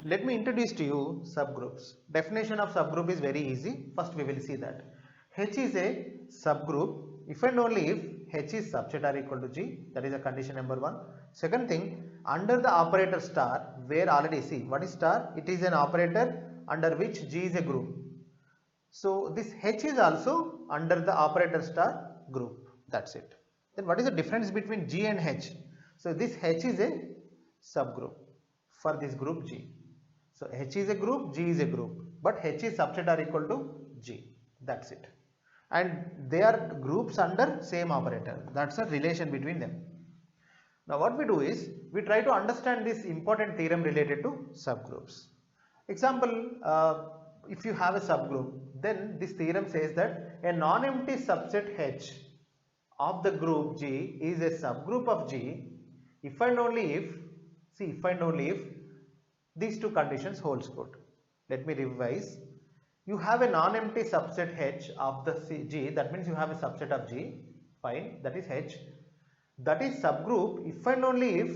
Let me introduce to you subgroups. Definition of subgroup is very easy. First we will see that. H is a subgroup if and only if H is subset or equal to G, that is a condition number 1. Second thing, under the operator star, where already see what is star? It is an operator under which G is a group. So this H is also under the operator star group. That's it. Then what is the difference between G and H? So this H is a subgroup for this group G. So H is a group, G is a group, but H is subset or equal to G. That's it. And they are groups under same operator. That's a relation between them. Now what we do is, we try to understand this important theorem related to subgroups. Example, if you have a subgroup, then this theorem says that a non-empty subset H of the group G is a subgroup of G if and only if, see, if and only if these two conditions holds good. Let me revise. You have a non-empty subset H of the G, that means you have a subset of G, fine, that is H. That is subgroup if and only if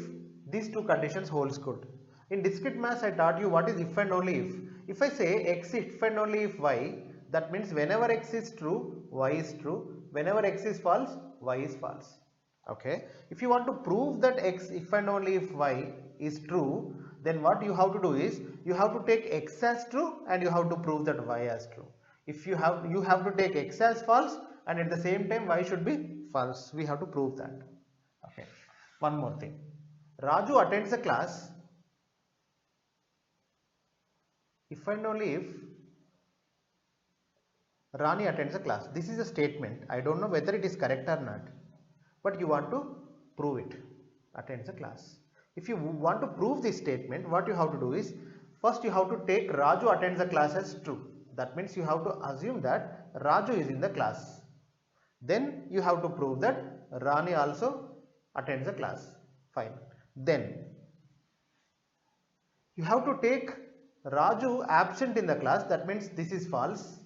these two conditions holds good. In discrete maths I taught you what is if and only if. If I say x if and only if y, that means whenever x is true, y is true, whenever x is false, y is false. Okay. If you want to prove that x if and only if y is true, then what you have to do is, you have to take x as true and you have to prove that y as true. If you have to take x as false and at the same time y should be false. We have to prove that. Okay. One more thing. Raju attends a class if and only if Rani attends a class. This is a statement. I don't know whether it is correct or not, but you want to prove it. Attends a class. If you want to prove this statement, what you have to do is, first you have to take Raju attends a class as true. That means you have to assume that Raju is in the class. Then you have to prove that Rani also attends a class. Fine. Then you have to take Raju absent in the class. That means this is false.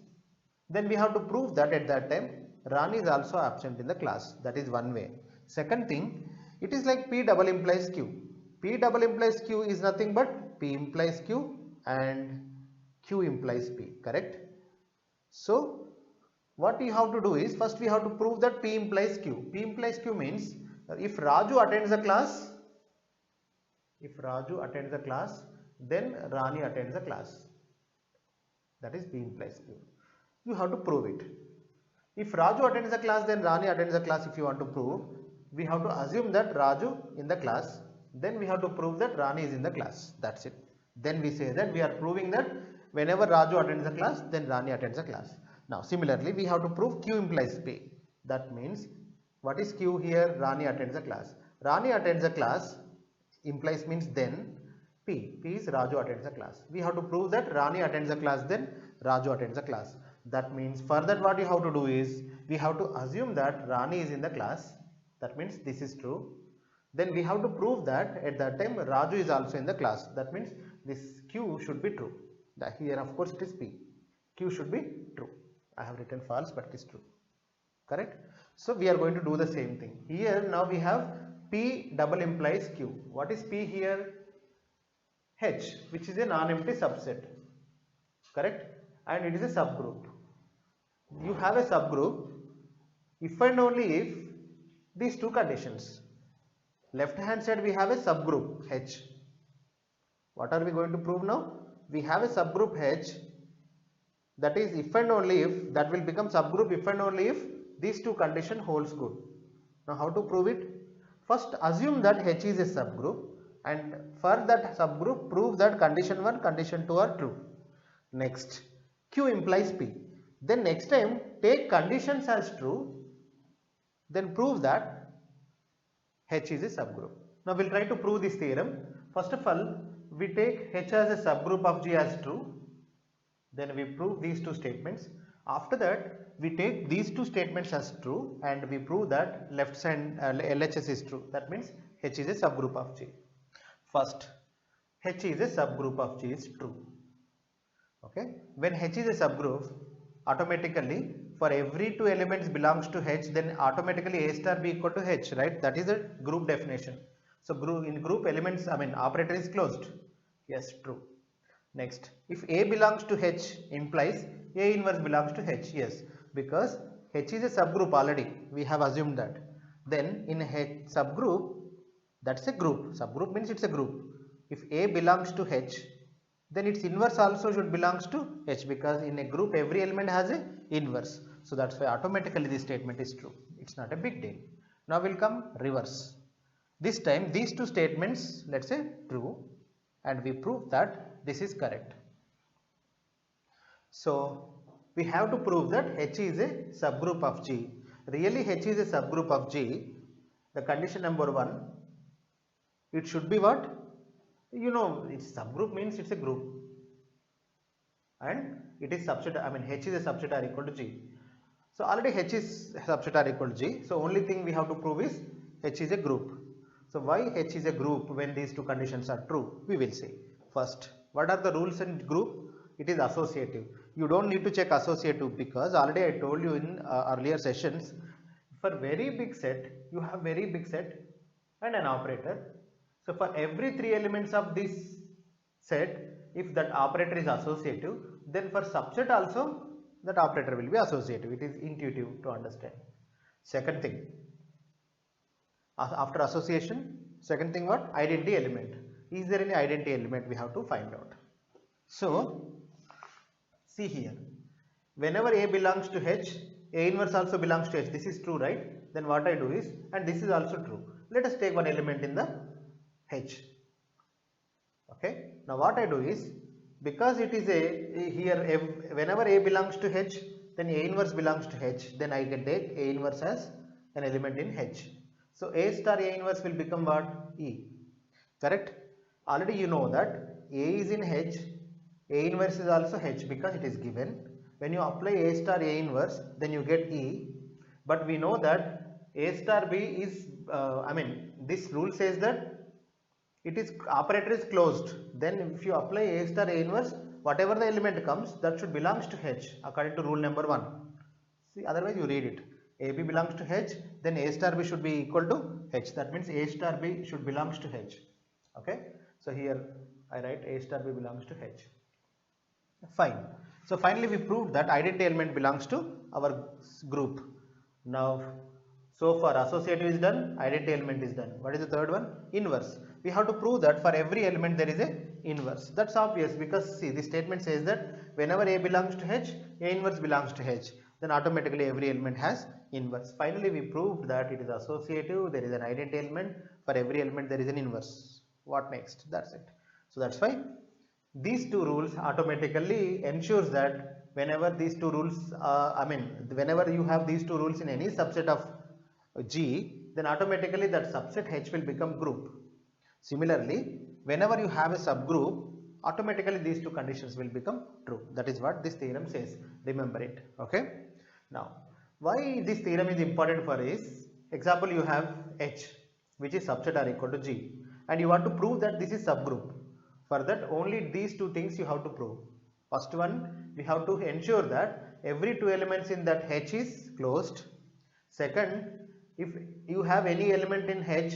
Then we have to prove that at that time Rani is also absent in the class. That is one way. Second thing, it is like P double implies Q. P double implies Q is nothing but P implies Q and Q implies P, correct? So what you have to do is, first we have to prove that P implies Q. P implies Q means if Raju attends the class, then Rani attends the class. That is P implies Q. You have to prove it. If Raju attends the class, then Rani attends the class. If you want to prove, we have to assume that Raju in the class, then we have to prove that Rani is in the class. That's it. Then we say that we are proving that whenever Raju attends the class, then Rani attends the class. Now similarly, we have to prove Q implies P. That means, what is Q here? Rani attends the class. Rani attends the class implies means then P. P is Raju attends the class. We have to prove that Rani attends the class, then Raju attends the class. That means further what you have to do is, we have to assume that Rani is in the class. That means this is true. Then we have to prove that at that time Raju is also in the class. That means this Q should be true. Here of course it is P. Q should be true. I have written false, but it is true. Correct? So we are going to do the same thing. Here now we have P double implies Q. What is P here? H, which is a non-empty subset. Correct? And it is a subgroup. You have a subgroup if and only if these two conditions. Left hand side we have a subgroup H. What are we going to prove now? We have a subgroup H, that is if and only if, that will become subgroup if and only if these two condition holds good. Now how to prove it? First assume that H is a subgroup, and for that subgroup prove that condition 1, condition 2 are true. Next, Q implies P. Then next time take conditions as true, then prove that H is a subgroup. Now we will try to prove this theorem. First of all, we take H as a subgroup of G as true. Then we prove these two statements. After that, we take these two statements as true and we prove that left side LHS is true. That means H is a subgroup of G. First, H is a subgroup of G is true. Okay. When H is a subgroup, automatically for every two elements belongs to H, then automatically A star be equal to H, right? That is a group definition. So in group elements, operator is closed. Yes, true. Next, if A belongs to H implies A inverse belongs to H. Yes, because H is a subgroup already. We have assumed that. Then in H subgroup, that's a group. Subgroup means it's a group. If A belongs to H, then its inverse also should belongs to H, because in a group every element has a inverse. So that's why automatically this statement is true. It's not a big deal. Now we'll come reverse. This time these two statements, let's say true, and we prove that this is correct. So we have to prove that H is a subgroup of G. Really H is a subgroup of G. The condition number 1, it should be what? You know, it's subgroup means it's a group, and it is subset, I mean H is a subset are equal to G. So already H is subset are equal to G. So only thing we have to prove is H is a group. So why H is a group when these two conditions are true? We will see. First, what are the rules in group? It is associative. You don't need to check associative, because already I told you in earlier sessions, for very big set, you have very big set and an operator. So for every 3 elements of this set, if that operator is associative, then for subset also that operator will be associative. It is intuitive to understand. Second thing, after association, second thing what? Identity element. Is there any identity element? We have to find out. So see here, whenever A belongs to H, A inverse also belongs to H. This is true, right? Then what I do is, and this is also true. Let us take one element in the H. Okay. Now what I do is, because it is a here whenever A belongs to H, then A inverse belongs to H. Then I can take A inverse as an element in H. So A star A inverse will become what? E. Correct? Already you know that A is in H, A inverse is also H, because it is given. When you apply A star A inverse, then you get E. But we know that A star B is, this rule says that it is operator is closed. Then if you apply A star A inverse, whatever the element comes, that should belongs to H according to rule number 1. See, otherwise you read it. AB belongs to H, then A star B should be equal to H. That means A star B should belongs to H. Okay. So here I write A star B belongs to H. Fine. So finally we proved that identity element belongs to our group. Now so far associative is done, identity element is done. What is the third one? Inverse. We have to prove that for every element there is a inverse. That's obvious, because see, this statement says that whenever A belongs to H, A inverse belongs to H. Then automatically every element has inverse. Finally we proved that it is associative, there is an identity element, for every element there is an inverse. What next? That's it. So that's why these two rules automatically ensures that whenever these two rules, whenever you have these two rules in any subset of G, then automatically that subset H will become group. Similarly, whenever you have a subgroup, automatically these two conditions will become true. That is what this theorem says. Remember it. Okay. Now, why this theorem is important for is, example you have H, which is subset are equal to G, and you want to prove that this is subgroup. For that, only these two things you have to prove. First one, we have to ensure that every two elements in that H is closed. Second, if you have any element in H,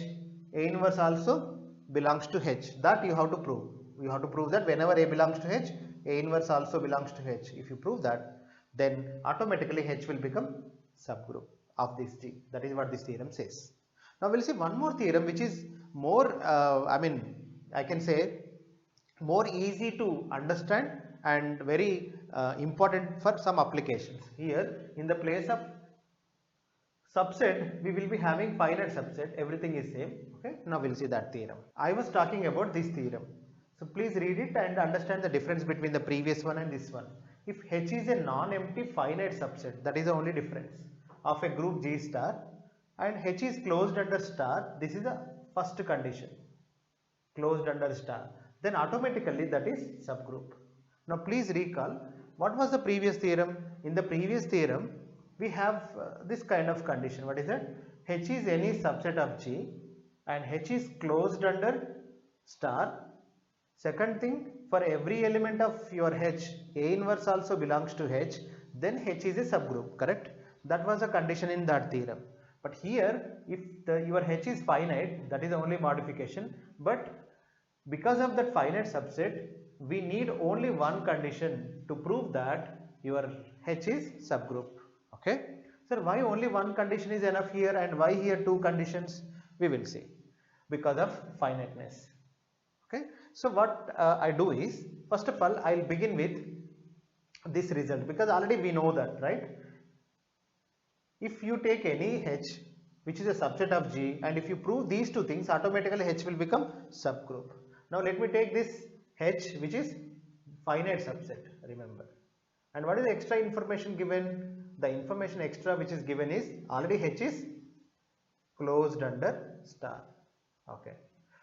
A inverse also belongs to H. That you have to prove. You have to prove that whenever A belongs to H, A inverse also belongs to H. If you prove that, then automatically H will become subgroup of this G. That is what this theorem says. Now we'll see one more theorem which is more, I can say more easy to understand and very important for some applications. Here in the place of subset, we will be having finite subset, everything is same. Okay, now we'll see that theorem. I was talking about this theorem, so please read it and understand the difference between the previous one and this one. If H is a non-empty finite subset, that is the only difference, of a group G star, and H is closed under star, this is the first condition, closed under star, then automatically that is subgroup. Now please recall, what was the previous theorem? In the previous theorem, we have this kind of condition. What is that? H is any subset of G and H is closed under star. Second thing, for every element of your H, A inverse also belongs to H, then H is a subgroup, correct? That was a condition in that theorem. But here, if your H is finite, that is the only modification, but because of that finite subset, we need only one condition to prove that your H is subgroup. Okay. Sir, why only one condition is enough here and why here two conditions? We will see. Because of finiteness. Okay. So what I do is, first of all, I'll begin with this result because already we know that, right? If you take any H which is a subset of G and if you prove these two things, automatically H will become subgroup. Now let me take this H which is finite subset, remember. And what is the extra information given? The information extra which is given is already H is closed under star. Okay.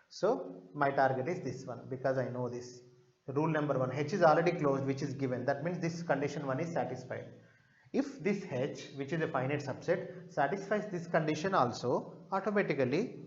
So my target is this one because I know this. Rule number 1, H is already closed which is given. That means this condition 1 is satisfied. If this H which is a finite subset satisfies this condition also, automatically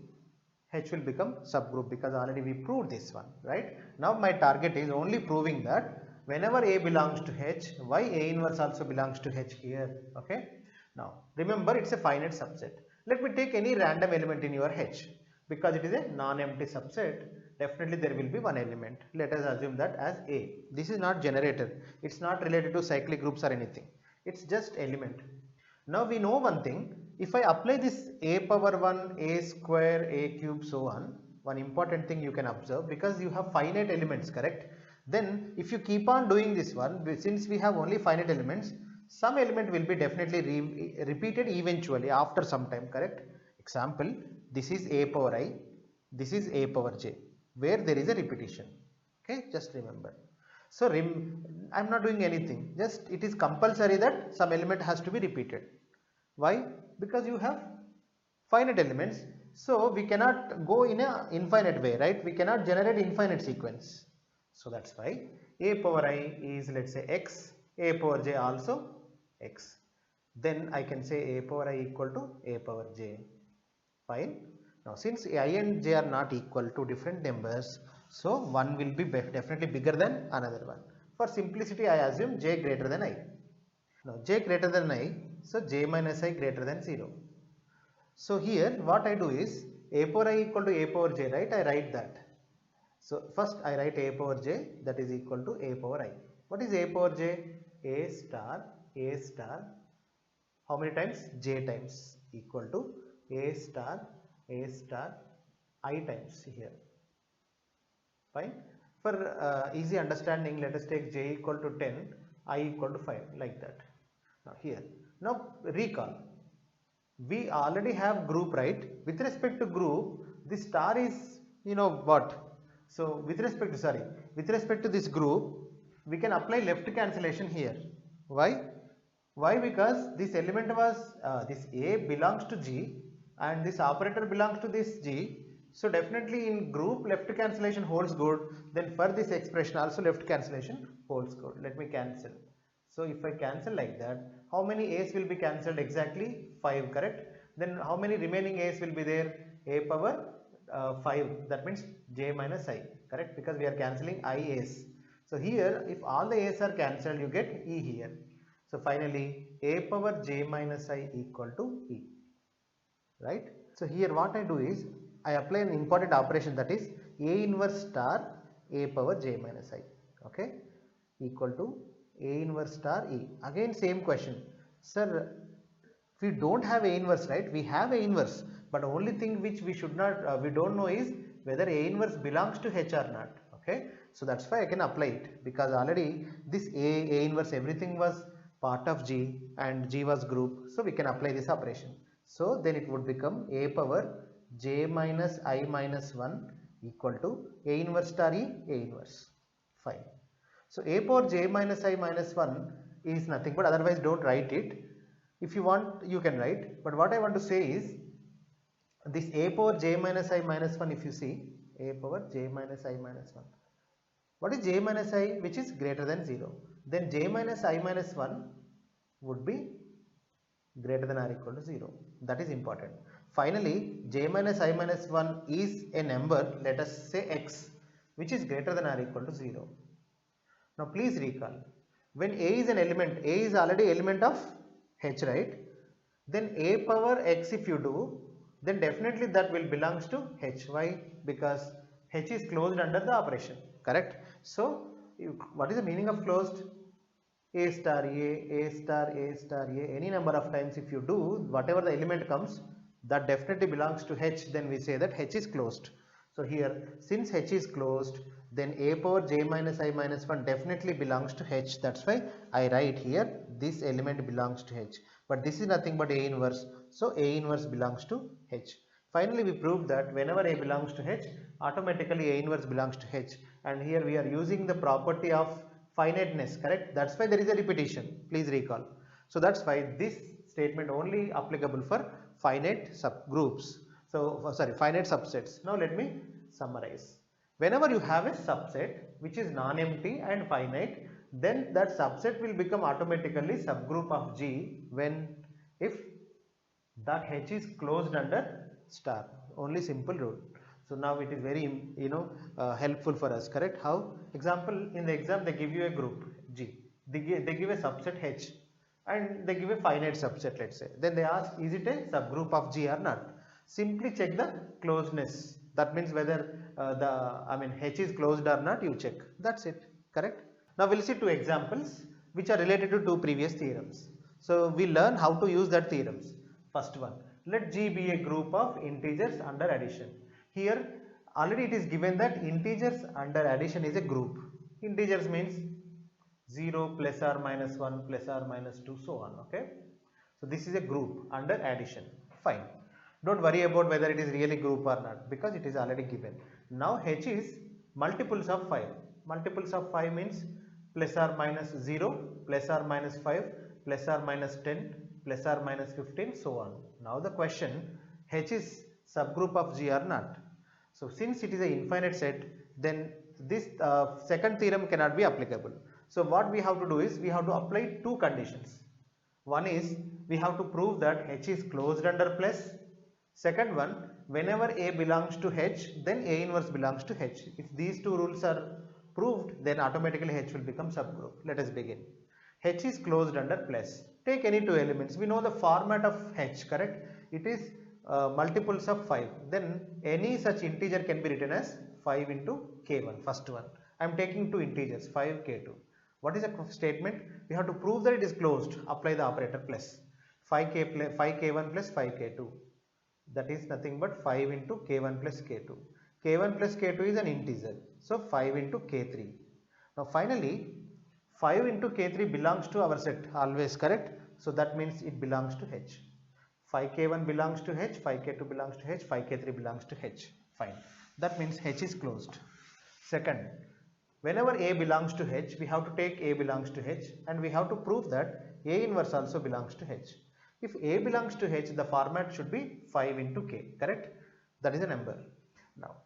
H will become subgroup because already we proved this one, right? Now my target is only proving that whenever A belongs to H, why A inverse also belongs to H here, okay? Now remember it's a finite subset. Let me take any random element in your H. Because it is a non-empty subset, definitely there will be one element. Let us assume that as A. This is not generator. It's not related to cyclic groups or anything. It's just element. Now we know one thing. If I apply this A power 1, A square, A cube, so on, one important thing you can observe, because you have finite elements, correct? Then if you keep on doing this one, since we have only finite elements, some element will be definitely repeated eventually after some time, correct? Example, this is A power I, this is A power j, where there is a repetition. Okay, just remember. So I am not doing anything, just it is compulsory that some element has to be repeated. Why? Because you have finite elements, so we cannot go in a infinite way, right? We cannot generate infinite sequence. So that's why A power I is, let's say, x, A power j also x. Then I can say A power I equal to A power j. Fine. Now since I and j are not equal to different numbers, so one will be definitely bigger than another one. For simplicity, I assume j greater than I. Now j greater than I, so j minus I greater than 0. So here what I do is A power I equal to A power j, right? I write that. So first I write A power j, that is equal to A power I. What is A power j? A star, how many times? J times, equal to A star I times here. Fine. For easy understanding, let us take j equal to 10, I equal to 5, like that. Now here, now recall, we already have group, right? With respect to group, this star is, you know what? So with respect to this group, we can apply left cancellation here. Why? Why? Because this element was, this A belongs to G and this operator belongs to this G. So definitely in group left cancellation holds good. Then for this expression also left cancellation holds good. Let me cancel. So if I cancel like that, how many A's will be cancelled? Exactly 5, correct? Then how many remaining A's will be there? A power 5, that means j minus I, correct? Because we are cancelling I A's. So here if all the A's are cancelled, you get E here. So finally A power j minus I equal to E, right? So here what I do is I apply an important operation, that is A inverse star A power j minus I, okay, equal to A inverse star E. Again same question, sir, we don't have A inverse, right? We have A inverse, but only thing which we should not, we don't know is whether A inverse belongs to H or not, okay? So that's why I can apply it, because already this A inverse, everything was part of G and G was group, so we can apply this operation. So then it would become A power j minus I minus 1 equal to A inverse star E, A inverse. Fine. So A power j minus I minus 1 is nothing but, otherwise don't write it. If you want you can write, but what I want to say is this A power j minus I minus 1, if you see A power j minus I minus 1. What is j minus I, which is greater than 0? Then j minus I minus 1 would be greater than or equal to 0. That is important. Finally, j minus I minus 1 is a number, let us say x, which is greater than or equal to 0. Now please recall, when A is an element, A is already element of H, right? Then A power x if you do, then definitely that will belongs to H. Why? Because H is closed under the operation, correct? So what is the meaning of closed? A star A, A star A star A, any number of times if you do, whatever the element comes, that definitely belongs to H, then we say that H is closed. So here, since H is closed, then A power j minus I minus 1 definitely belongs to H. That's why I write here this element belongs to H. But this is nothing but A inverse. So A inverse belongs to H. Finally, we proved that whenever A belongs to H, automatically A inverse belongs to H. And here we are using the property of finiteness, correct? That's why there is a repetition. Please recall. So that's why this statement only applicable for finite subgroups. So finite subsets. Now let me summarize. Whenever you have a subset which is non-empty and finite, then that subset will become automatically subgroup of G when if that H is closed under star. Only simple rule. So now it is very helpful for us, correct? How? Example, in the exam they give you a group G. They give a subset H and they give a finite subset, let's say. Then they ask, is it a subgroup of G or not? Simply check the closeness. That means whether H is closed or not, you check. That's it, correct? Now we'll see two examples which are related to two previous theorems. So we learn how to use that theorems. First one, let G be a group of integers under addition. Here already it is given that integers under addition is a group. Integers means 0 plus or minus 1 plus or minus 2 so on, okay. So this is a group under addition, fine. Don't worry about whether it is really group or not because it is already given. Now H is multiples of 5. Multiples of 5 means plus or minus 0, plus or minus 5, plus or minus 10, plus or minus 15 so on. Now the question, H is subgroup of G or not? So since it is an infinite set, then this second theorem cannot be applicable. So what we have to do is we have to apply two conditions. One is we have to prove that H is closed under plus. Second one, whenever A belongs to H, then A inverse belongs to H. If these two rules are proved, then automatically H will become subgroup. Let us begin. H is closed under plus. Take any two elements. We know the format of H, correct? It is multiples of 5. Then any such integer can be written as 5 into k1, first one. I am taking two integers, 5, k2. What is a statement? We have to prove that it is closed. Apply the operator plus. 5k1 plus 5k2. That is nothing but 5 into k1 plus k2. k1 plus k2 is an integer. So 5 into k3. Now finally, 5 into k3 belongs to our set always, correct? So that means it belongs to H. 5k1 belongs to H, 5k2 belongs to H, 5k3 belongs to H. Fine. That means H is closed. Second, whenever A belongs to H, we have to take A belongs to H and we have to prove that A inverse also belongs to H. If A belongs to H, the format should be 5 into k, correct? That is a number. Now,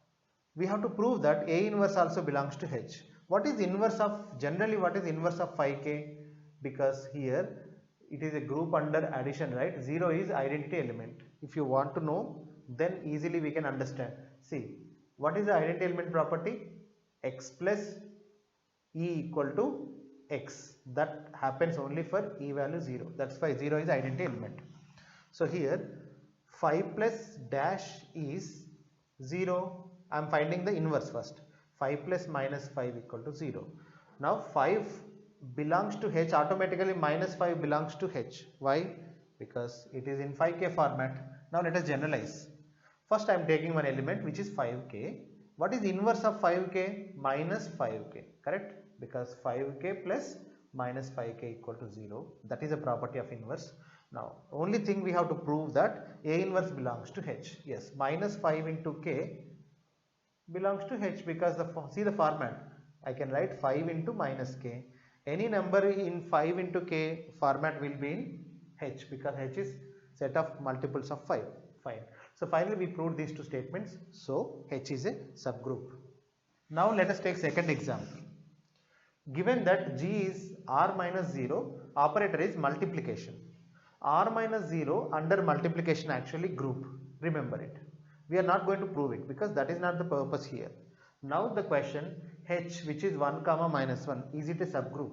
we have to prove that A inverse also belongs to H. What is inverse of, generally what is inverse of 5k? Because here it is a group under addition, right? 0 is identity element. If you want to know, then easily we can understand. See, what is the identity element property? X plus E equal to X. That happens only for E value 0. That's why 0 is identity element. So here 5 plus dash is 0. I am finding the inverse first. 5 plus minus 5 equal to 0. Now 5 belongs to H, automatically minus 5 belongs to H. Why? Because it is in 5k format. Now let us generalize. First I am taking one element which is 5k. What is inverse of 5k? Minus 5k, correct? Because 5k plus minus 5k equal to 0. That is a property of inverse. Now only thing we have to prove that A inverse belongs to H. Yes, minus 5 into k belongs to H because see the format. I can write 5 into minus k. Any number in 5 into k format will be in H because H is set of multiples of 5. Fine. So finally we proved these two statements. So H is a subgroup. Now let us take second example. Given that G is R minus 0, operator is multiplication. R minus 0 under multiplication actually group. Remember it. We are not going to prove it because that is not the purpose here. Now the question, H which is 1 comma minus 1, is it a subgroup?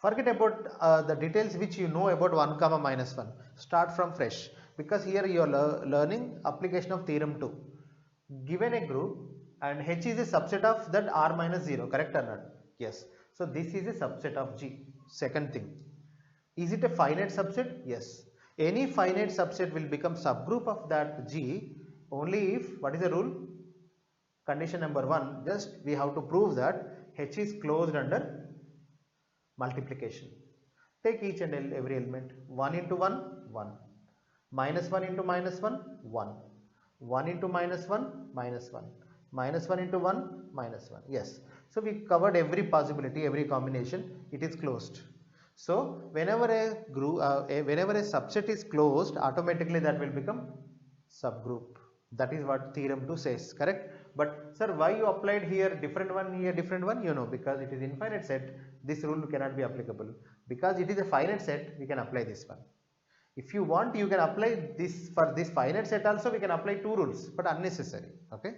Forget about the details which you know about 1 comma minus 1. Start from fresh because here you are learning application of theorem 2. Given a group, and H is a subset of that R minus 0, correct or not? Yes. So this is a subset of G. Second thing, is it a finite subset? Yes. Any finite subset will become subgroup of that G only if, what is the rule? Condition number 1, just we have to prove that H is closed under multiplication. Take each and every element. 1 into 1, 1. Minus 1 into minus 1, 1. 1 into minus 1, minus 1. Minus 1 into 1, minus 1. Yes. So we covered every possibility, every combination. It is closed. So whenever a group, whenever a subset is closed, automatically that will become subgroup. That is what theorem 2 says, correct? But sir, why you applied here different one, here different one? You know, because it is infinite set, this rule cannot be applicable. Because it is a finite set, we can apply this one. If you want, you can apply this for this finite set also, we can apply 2 rules, but unnecessary, okay?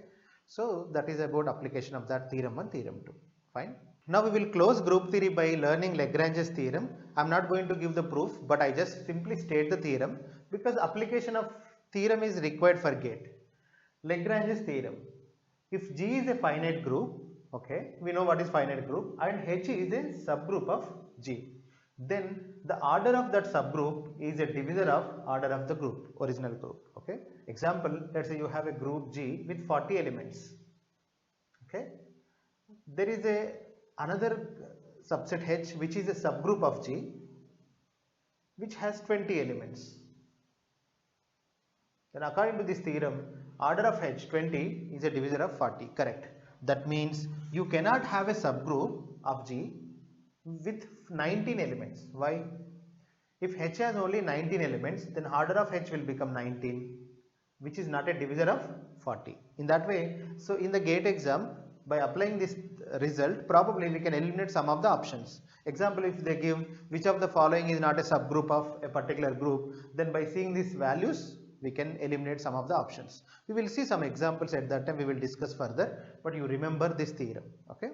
So that is about application of that theorem 1, theorem 2, fine. Now we will close group theory by learning Lagrange's theorem. I am not going to give the proof, but I just simply state the theorem because application of theorem is required for GATE. Lagrange's theorem. If G is a finite group, okay, we know what is finite group, and H is a subgroup of G, then the order of that subgroup is a divisor of order of the group, original group, okay. Example, let's say you have a group G with 40 elements, okay. There is another subset H which is a subgroup of G which has 20 elements. Then according to this theorem, order of H 20 is a divisor of 40, correct. That means you cannot have a subgroup of G with 19 elements. Why? If H has only 19 elements, then order of H will become 19, which is not a divisor of 40. In that way, so in the GATE exam, by applying this result, probably we can eliminate some of the options. Example, if they give which of the following is not a subgroup of a particular group, then by seeing these values, we can eliminate some of the options. We will see some examples at that time, we will discuss further, but you remember this theorem, okay.